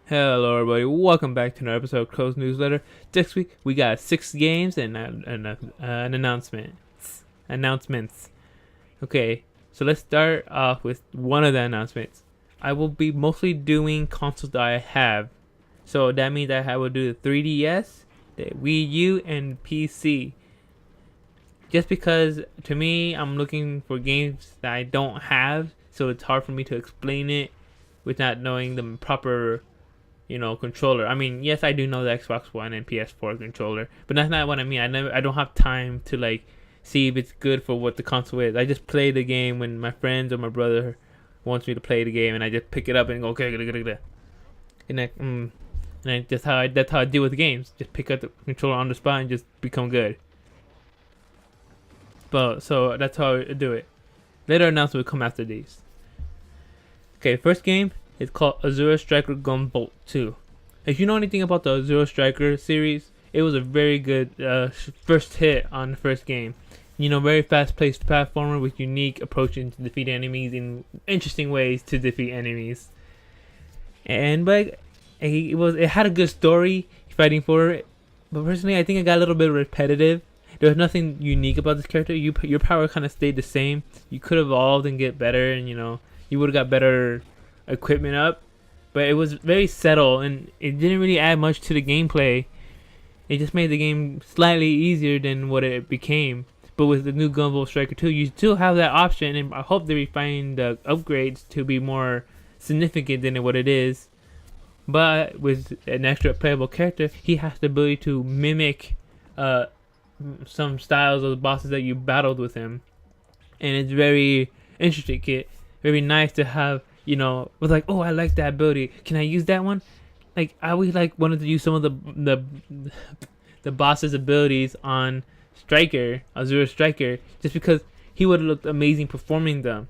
Hello, everybody. Welcome back to another episode of Crow's Newsletter. This week we got 6 games and an announcement. Announcements. Okay, so let's start off with one of the announcements. I will be mostly doing consoles that I have. So that means that I will do the 3DS, the Wii U, and PC. Just because to me, I'm looking for games that I don't have, so it's hard for me to explain it without knowing the proper controller. I mean, yes, I do know the Xbox One and PS4 controller, but that's not what I mean. I don't have time to see if it's good for what the console is. I just play the game when my friends or my brother wants me to play the game, and I just pick it up and go okay, and that's how I deal with games. Just pick up the controller on the spot and just become good. But so that's how I do it. Later announcements will come after these. Okay, first game. It's called Asura Striker Gunvolt 2. If you know anything about the Asura Striker series, it was a very good first hit on the first game. Very fast-paced platformer with unique approaches to defeat enemies in interesting ways to defeat enemies. But it had a good story fighting for it. But personally, I think it got a little bit repetitive. There was nothing unique about this character. Your power kind of stayed the same. You could evolve and get better, and you would have got better equipment up, but it was very subtle and it didn't really add much to the gameplay. It just made the game slightly easier than what it became. But with the new Gunvolt Striker 2, you still have that option, and I hope they refine the upgrades to be more significant than what it is. But with an extra playable character, he has the ability to mimic some styles of the bosses that you battled with him, and it's very interesting. Very nice to have. Was like, oh, I like that ability. Can I use that one? I always wanted to use some of the boss's abilities on Azure Striker, just because he would have looked amazing performing them.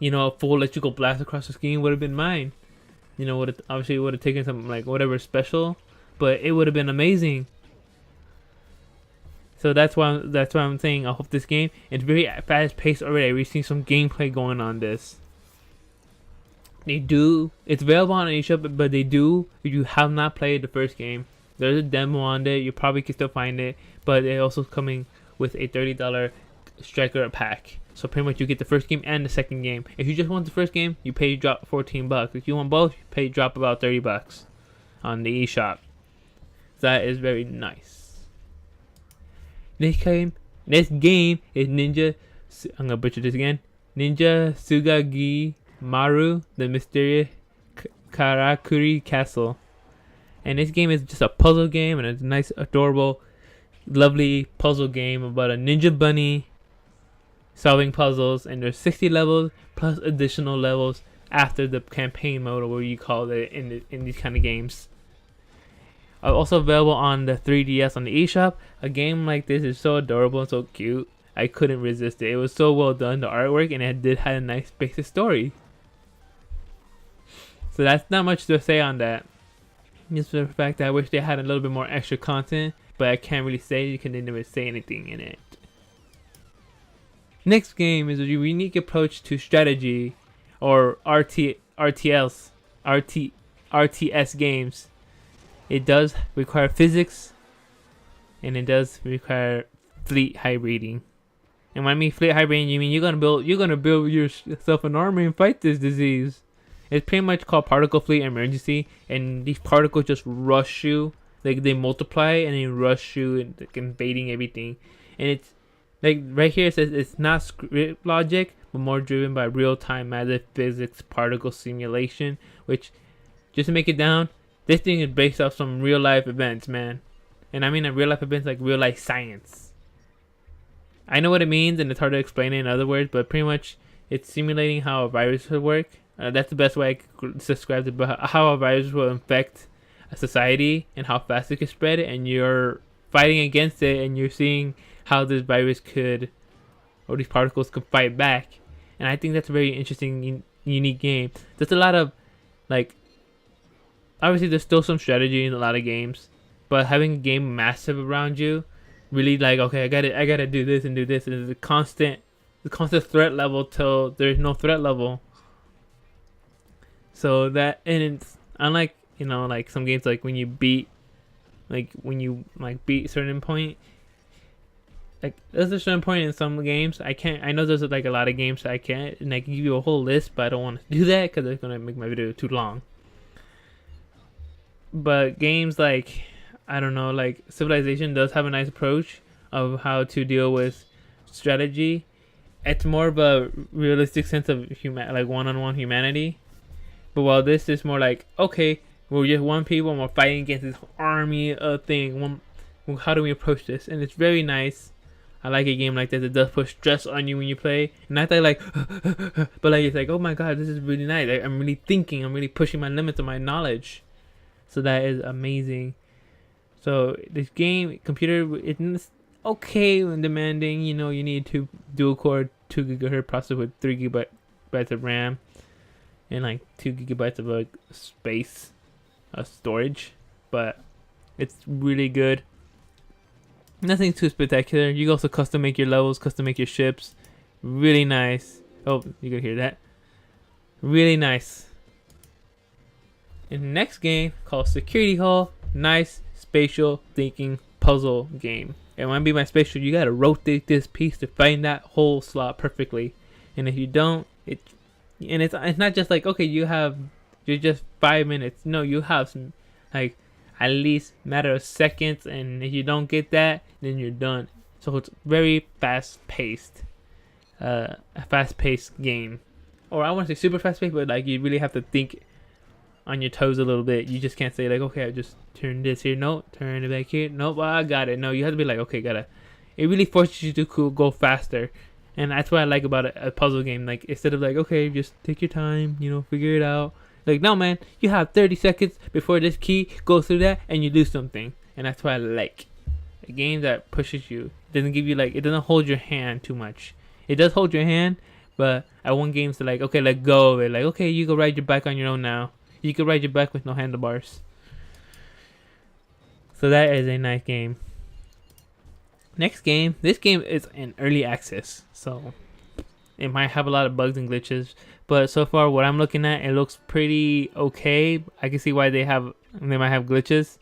A full electrical blast across the screen would have been mine. Obviously would have taken some whatever special, but it would have been amazing. So that's why I'm saying I hope this game. It's very fast paced already. We've seen some gameplay going on this. It's available on eShop, but if you have not played the first game, there's a demo on it. You probably can still find it, but it's also coming with a $30 Striker pack. So pretty much you get the first game and the second game. If you just want the first game, you pay drop $14. If you want both, you pay drop about $30 on the eShop. That is very nice. This game is Ninja. I'm gonna butcher this again. Ninja Usagimaru, the mysterious Karakuri castle. And this game is just a puzzle game, and it's a nice, adorable, lovely puzzle game about a ninja bunny solving puzzles. And there's 60 levels plus additional levels after the campaign mode, or what you call it in these kind of games. Also available on the 3DS on the eShop. A game like this is so adorable and so cute. I couldn't resist it. It was so well done, the artwork, and it had a nice basic story. So that's not much to say on that. Just for the fact that I wish they had a little bit more extra content, but I can't really say because they never say anything in it. Next game is a unique approach to strategy, or RTS games. It does require physics, and it does require fleet hybriding. And when I mean fleet hybriding, you mean you're gonna build yourself an army and fight this disease. It's pretty much called Particle Fleet Emergency, and these particles just rush you. They multiply and they rush you and invading everything. And it's right here it says it's not script logic, but more driven by real-time massive physics particle simulation. Which, just to make it down, this thing is based off some real-life events, man. And I mean real-life events like real-life science. I know what it means, and it's hard to explain it in other words, but pretty much it's simulating how a virus would work. That's the best way I could describe it, but how a virus will infect a society and how fast it can spread, and you're fighting against it, and you're seeing how this virus or these particles could fight back. And I think that's a very interesting, unique game. There's a lot of, obviously there's still some strategy in a lot of games, but having a game massive around you, really okay, I gotta do this and do this, and there's a constant threat level till there's no threat level. So that, and it's unlike You know, like some games, like when you beat a certain point, like there's a certain point in some games I know there's like a lot of games that I can't, and I can give you a whole list, but I don't want to do that because it's gonna make my video too long. But games like, I don't know, like Civilization does have a nice approach of how to deal with strategy. It's more of a realistic sense of like one-on-one humanity. But while this is more like, okay, we're just one people and we're fighting against this army thing. How do we approach this? And it's very nice. I like a game like this. It does put stress on you when you play. And I thought like, but like it's like, oh my god, this is really nice. Like, I'm really thinking. I'm really pushing my limits of my knowledge. So that is amazing. So this game, computer, it's okay when demanding. You know, you need to dual core 2 GHz processor with 3 GB of RAM and like 2 GB of space storage, but it's really good. Nothing too spectacular. You can also custom make your levels, custom make your ships. Really nice. Oh, you can hear that. Really nice. And the next game called Securtiy Hole. Nice spatial thinking puzzle game. And when I be my spatial, you gotta rotate this piece to find that whole slot perfectly. And if you don't, it's not just like, okay, you're just 5 minutes. No, you have some like at least matter of seconds, and if you don't get that, then you're done. So it's very fast-paced, a fast-paced game, or I want to say super fast-paced, but like you really have to think on your toes a little bit. You just can't say like, okay, I just turn this here, no, turn it back here, nope, I got it. No, you have to be like, okay, it really forces you to go faster, and that's what I like about a puzzle game. Like instead of like, okay, just take your time, you know, figure it out. Like, no, man, you have 30 seconds before this key goes through that and you do something. And that's what I like. A game that pushes you. It doesn't give you, like, it doesn't hold your hand too much. It does hold your hand, but I want games to, like, okay, let go of it. Like, okay, you can ride your bike on your own now. You can ride your bike with no handlebars. So that is a nice game. Next game. This game is in early access. So it might have a lot of bugs and glitches. But so far, what I'm looking at, it looks pretty okay. I can see why they might have glitches.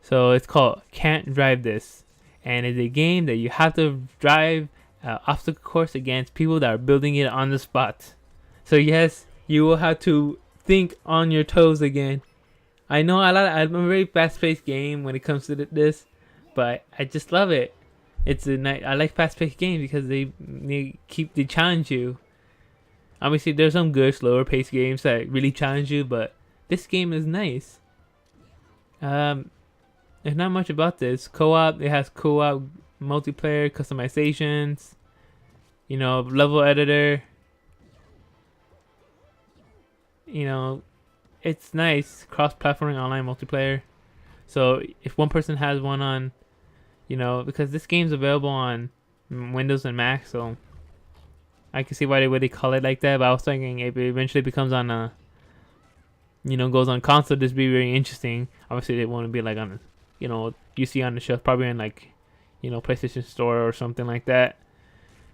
So it's called Can't Drive This, and it's a game that you have to drive obstacle course against people that are building it on the spot. So yes, you will have to think on your toes again. I know I'm a very fast-paced game when it comes to this, but I just love it. I like fast-paced games because they challenge you. Obviously, there's some good slower paced games that really challenge you, but this game is nice. There's not much about this. Co-op, it has co-op multiplayer, customizations, you know, level editor. You know, it's nice. Cross-platforming online multiplayer. So if one person has one on, you know, because this game's available on Windows and Mac, so I can see why they call it like that. But I was thinking if it eventually becomes on goes on console, this would be very interesting. Obviously, they want to be like on, you know, you see on the shelf, probably in like, you know, PlayStation Store or something like that.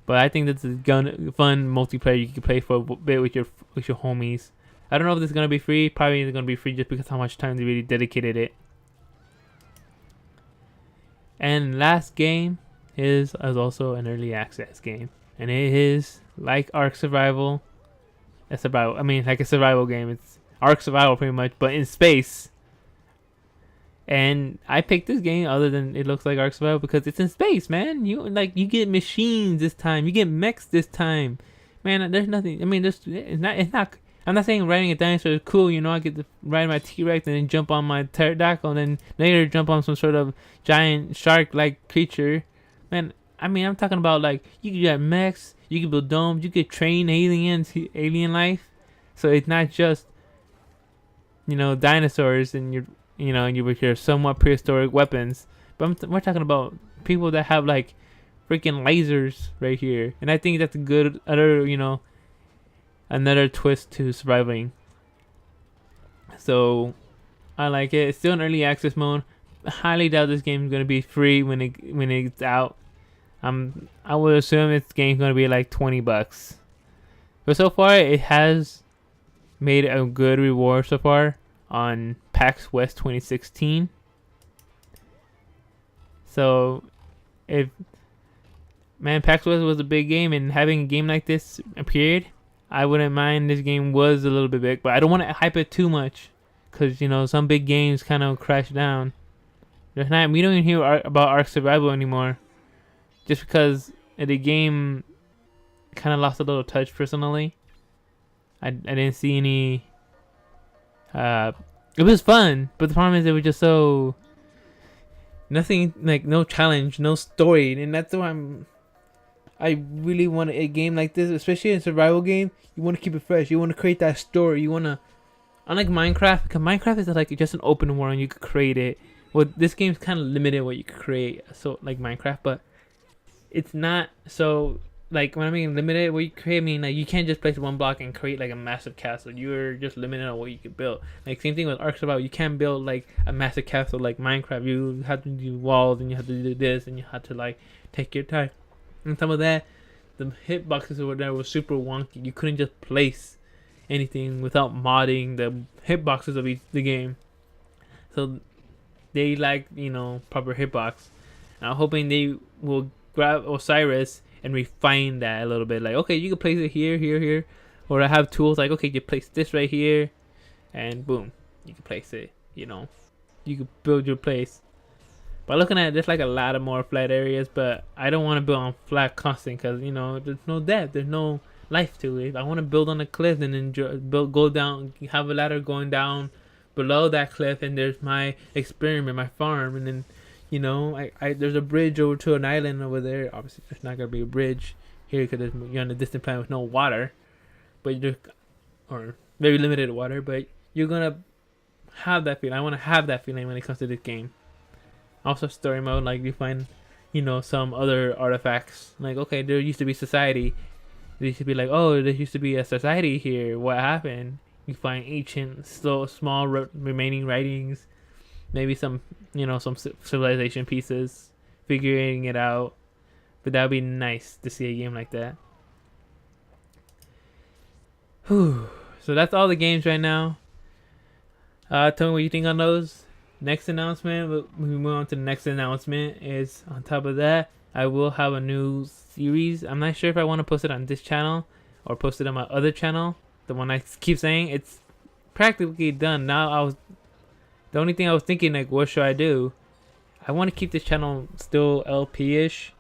But I think that's a fun multiplayer you can play for a bit with your homies. I don't know if this is gonna be free. Probably it's gonna be free just because how much time they really dedicated it. And last game is also an early access game. And it is like Ark Survival. Like a survival game. It's Ark Survival pretty much, but in space. And I picked this game other than it looks like Ark Survival because it's in space, man. You get machines this time. You get mechs this time. Man, there's nothing. I mean, it's not. I'm not saying riding a dinosaur is cool. You know, I get to ride my T-Rex and then jump on my pterodactyl and then later jump on some sort of giant shark-like creature. Man, I mean, I'm talking about like you can get mechs, you can build domes, you can train alien life. So it's not just, you know, dinosaurs and you with your somewhat prehistoric weapons, but we're talking about people that have like freaking lasers right here, and I think that's a good another twist to surviving. So I like it. It's still in early access mode. I highly doubt this game is gonna be free when it's out. I would assume this game's gonna be like $20. But so far it has made a good reward so far on PAX West 2016. So, if PAX West was a big game, and having a game like this appeared, I wouldn't mind. This game was a little bit big, but I don't want to hype it too much, because some big games kind of crash down. We don't even hear about Ark Survival anymore, just because the game kind of lost a little touch. Personally, I didn't see any. It was fun, but the problem is it was just so nothing, like no challenge, no story, and that's why I really want a game like this, especially in a survival game. You want to keep it fresh. You want to create that story. You want to, unlike Minecraft, because Minecraft is like just an open world and you could create it. Well, this game's kind of limited what you could create, so like Minecraft, but it's not so. Like when I mean limited, what you create, I mean like you can't just place one block and create like a massive castle. You're just limited on what you can build. Like same thing with Ark Survival. You can't build like a massive castle like Minecraft. You have to do walls and you have to do this and you have to like take your time. On top of that, the hitboxes over there were super wonky. You couldn't just place anything without modding the hitboxes of the game. So they like proper hitbox. And I'm hoping they will grab Osiris and refine that a little bit. Like, okay, you can place it here, here, here. Or I have tools like, okay, you place this right here, and boom, you can place it. You can build your place. But looking at it, there's like a lot of more flat areas, but I don't want to build on flat constant because there's no depth, there's no life to it. I want to build on a cliff and then go down, have a ladder going down below that cliff, and there's my experiment, my farm, and then there's a bridge over to an island over there. Obviously, there's not gonna be a bridge here because you're on a distant planet with no water, or very limited water. But you're gonna have that feeling. I want to have that feeling when it comes to this game. Also, story mode, like you find, some other artifacts. Like, okay, there used to be society. There used to be like, oh, there used to be a society here. What happened? You find ancient, small remaining writings. Maybe some civilization pieces, figuring it out. But that would be nice to see a game like that. Whew. So that's all the games right now. Tell me what you think on those. Next announcement, we move on to the next announcement, is on top of that, I will have a new series. I'm not sure if I want to post it on this channel or post it on my other channel. The one I keep saying, it's practically done. Now the only thing I was thinking, like, what should I do? I want to keep this channel still LP-ish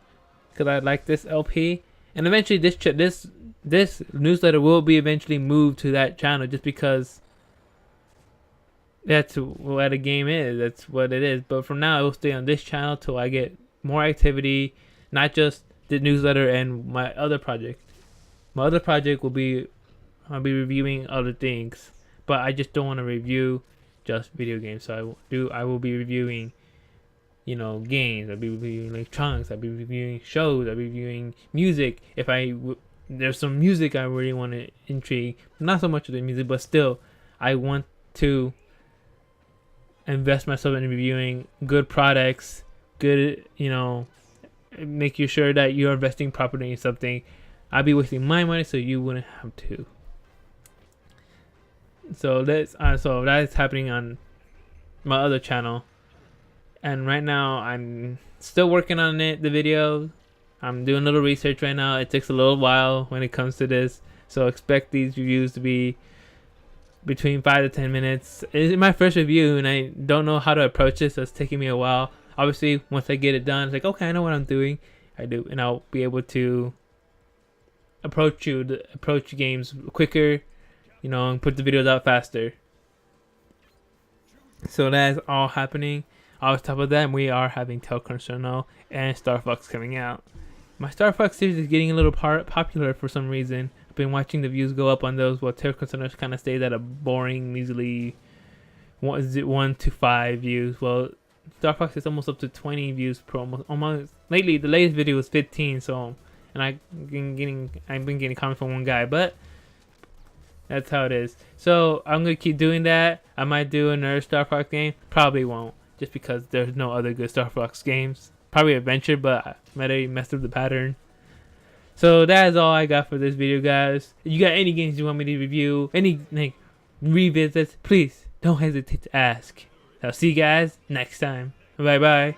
because I like this LP, and eventually this newsletter will be eventually moved to that channel just because that's what a game is. That's what it is. But for now, it will stay on this channel till I get more activity, not just the newsletter and my other project. My other project I'll be reviewing other things, but I just don't want to review just video games. So I will be reviewing games. I'll be reviewing electronics. I'll be reviewing shows. I'll be reviewing music. There's some music I really want to intrigue, not so much of the music, but still I want to invest myself in reviewing good products, good make you sure that you're investing properly in something. I'll be wasting my money so you wouldn't have to. So that's happening on my other channel, and right now I'm still working on the video. I'm doing a little research right now. It takes a little while when it comes to this, so expect these reviews to be between 5 to 10 minutes. It's my first review and I don't know how to approach this, so it's taking me a while. Obviously, once I get it done, it's like, okay, I know what I'm doing. I do, and I'll be able to approach games quicker, and put the videos out faster. So that's all happening. On top of that, we are having Telconcerno and Star Fox coming out. My Star Fox series is getting a little popular for some reason. I've been watching the views go up on those, while Telconcerno kind of stays at a boring, measly 1 to 5 views. Well, Star Fox is almost up to 20 views per almost. Lately, the latest video was 15, so, and I've been getting comments from one guy, but that's how it is. So I'm gonna keep doing that. I might do another Star Fox game. Probably won't, just because there's no other good Star Fox games. Probably Adventure, but I might have messed up the pattern. So that is all I got for this video, guys. If you got any games you want me to review, any revisits, please don't hesitate to ask. I'll see you guys next time. Bye bye.